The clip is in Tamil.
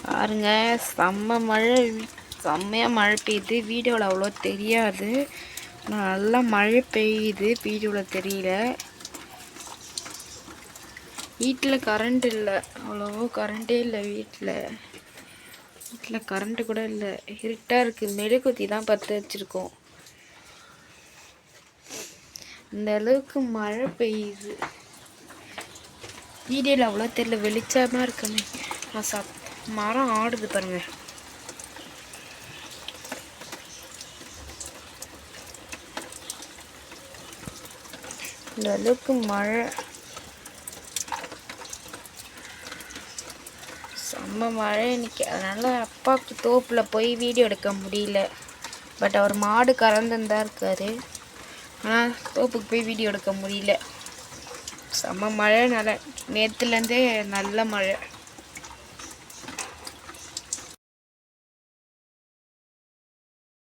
பாருங்க, செம்மையாக மழை பெய்யுது. வீடியோவில் அவ்வளோ தெரியாது, நல்லா மழை பெய்யுது, வீடியோவில் தெரியல. வீட்டில் கரண்ட் இல்லை, அவ்வளோவோ கரண்ட்டே இல்லை. வீட்டில் கரண்ட்டு கூட இல்லை, இருட்டாக இருக்குது. மெழுகுத்தி தான் பற்ற வச்சுருக்கோம். இந்த அளவுக்கு மழை பெய்யுது. வீடியோவில் அவ்வளோ தெரியல, வெளிச்சமாக இருக்குமே. மரம் ஆடுது பாருங்க. இந்த அளவுக்கு மழை, செம்ம மழை இன்னைக்கு. அதனால அப்பாவுக்கு தோப்பில் போய் வீடியோ எடுக்க முடியல. பட் அவர் மாடு கறந்துன்னு தான் இருக்காரு. ஆனால் தோப்புக்கு போய் வீடியோ எடுக்க முடியல. செம்ம மழைனால நேற்றுலேருந்தே நல்ல மழை.